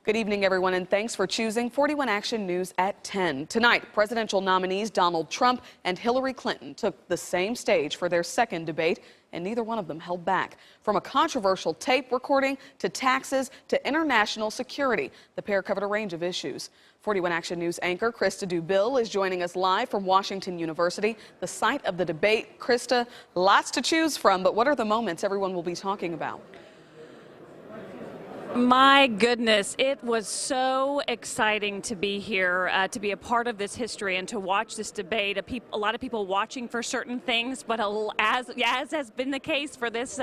Good evening, everyone, and thanks for choosing 41 Action News at 10. Tonight, presidential nominees Donald Trump and Hillary Clinton took the same stage for their second debate, and neither one of them held back. From a controversial tape recording to taxes to international security, the pair covered a range of issues. 41 Action News anchor Krista Dubill is joining us live from Washington University, the site of the debate. Krista, lots to choose from, but what are the moments everyone will be talking about? My goodness, it was so exciting to be here, to be a part of this history and to watch this debate. A lot of people watching for certain things, but as has been the case for this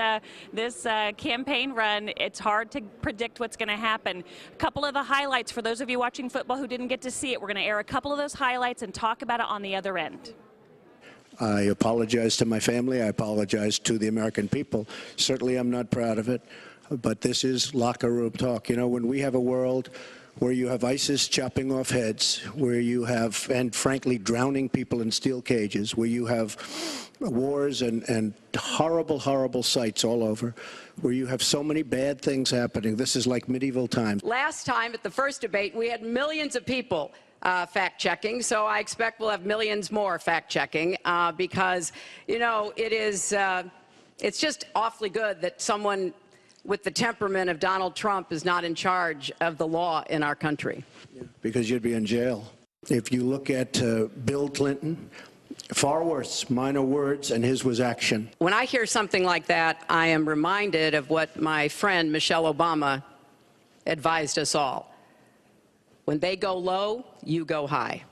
campaign run, it's hard to predict what's going to happen. A couple of the highlights for those of you watching football who didn't get to see it, we're going to air a couple of those highlights and talk about it on the other end. I apologize to my family. I apologize to the American people. Certainly, I'm not proud of it. But this is locker room talk. You know, when we have a world where you have ISIS chopping off heads, where you have, and frankly, drowning people in steel cages, where you have wars and horrible, horrible sights all over, where you have so many bad things happening, this is like medieval times. Last time at the first debate, we had millions of people fact-checking, so I expect we'll have millions more fact-checking because, you know, it's just awfully good that someone with the temperament of Donald Trump is not in charge of the law in our country. Yeah, because you'd be in jail. If you look at Bill Clinton, far worse, minor words, and his was action. When I hear something like that, I am reminded of what my friend Michelle Obama advised us all. When they go low, you go high.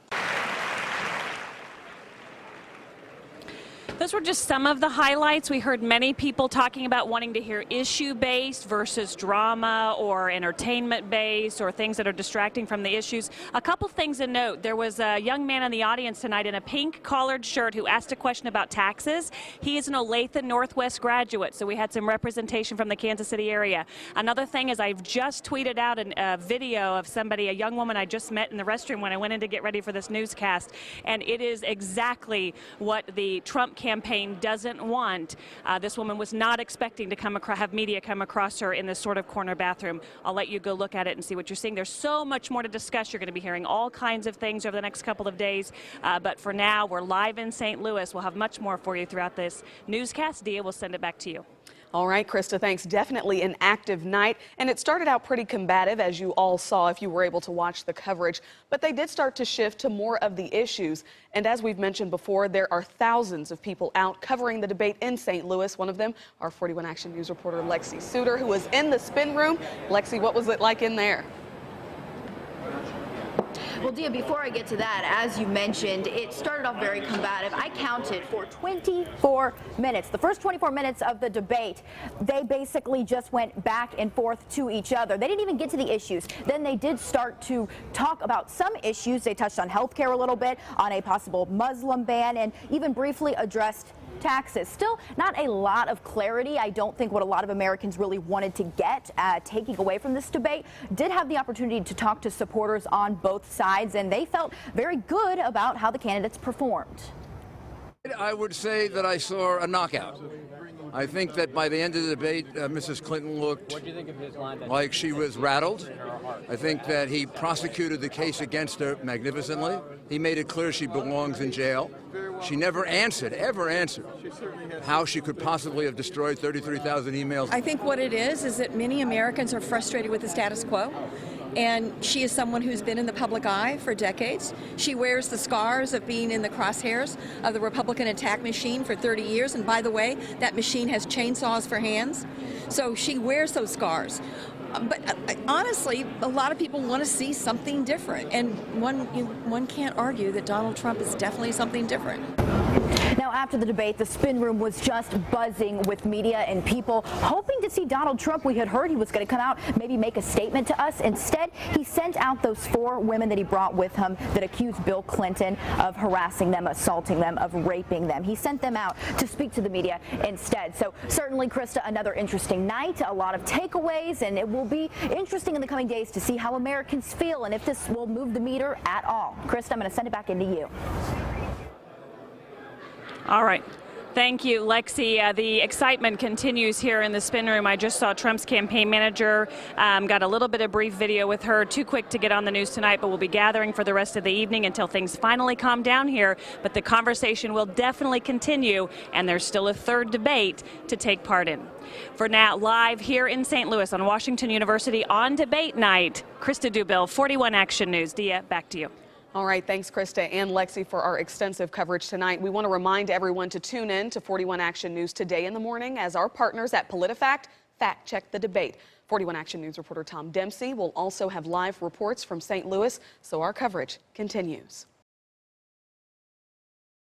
Those were just some of the highlights. We heard many people talking about wanting to hear issue-based versus drama or entertainment-based or things that are distracting from the issues. A couple things to note. There was a young man in the audience tonight in a pink collared shirt who asked a question about taxes. He is an Olathe Northwest graduate, so we had some representation from the Kansas City area. Another thing is I've just tweeted out a video of somebody, a young woman I just met in the restroom when I went in to get ready for this newscast, and it is exactly what the Trump campaign doesn't want. This woman was not expecting to have media come across her in this sort of corner bathroom. I'll let you go look at it and see what you're seeing. There's so much more to discuss. You're going to be hearing all kinds of things over the next couple of days. But for now, we're live in St. Louis. We'll have much more for you throughout this newscast. Dia, we'll send it back to you. All right, Krista, thanks. Definitely an active night, and it started out pretty combative, as you all saw if you were able to watch the coverage, but they did start to shift to more of the issues. And as we've mentioned before, there are thousands of people out covering the debate in St. Louis. One of them, our 41 Action News reporter Lexi Suter, who was in the spin room. Lexi, what was it like in there? Well, Dia, before I get to that, as you mentioned, it started off very combative. I counted for 24 minutes. The first 24 minutes of the debate, they basically just went back and forth to each other. They didn't even get to the issues. Then they did start to talk about some issues. They touched on health care a little bit, on a possible Muslim ban, and even briefly addressed taxes. Still not a lot of clarity. I don't think what a lot of Americans really wanted to get taking away from this debate. Did have the opportunity to talk to supporters on both sides, and they felt very good about how the candidates performed. I would say that I saw a knockout. I think that by the end of the debate, Mrs. Clinton looked like she was rattled. I think that he prosecuted the case against her magnificently. He made it clear she belongs in jail. She never answered, ever answered, how she could possibly have destroyed 33,000 emails. I think what it is that many Americans are frustrated with the status quo. And she is someone who's been in the public eye for decades. She wears the scars of being in the crosshairs of the Republican attack machine for 30 years. And by the way, that machine has chainsaws for hands. So she wears those scars. But honestly, a lot of people want to see something different. And one can't argue that Donald Trump is definitely something different. Now, after the debate, the spin room was just buzzing with media and people hoping to see Donald Trump. We had heard he was going to come out, maybe make a statement to us. Instead, he sent out those 4 women that he brought with him that accused Bill Clinton of harassing them, assaulting them, of raping them. He sent them out to speak to the media instead. So certainly, Krista, another interesting night, a lot of takeaways, and it will be interesting in the coming days to see how Americans feel and if this will move the meter at all. Krista, I'm going to send it back into you. All right. Thank you, Lexi. The excitement continues here in the spin room. I just saw Trump's campaign manager, got a little bit of brief video with her. Too quick to get on the news tonight, but we'll be gathering for the rest of the evening until things finally calm down here. But the conversation will definitely continue, and there's still a third debate to take part in. For now, live here in St. Louis on Washington University on debate night, Krista Dubill, 41 Action News. Dia, back to you. All right, thanks, Krista and Lexi, for our extensive coverage tonight. We want to remind everyone to tune in to 41 Action News today in the morning as our partners at PolitiFact fact-check the debate. 41 Action News reporter Tom Dempsey will also have live reports from St. Louis, so our coverage continues.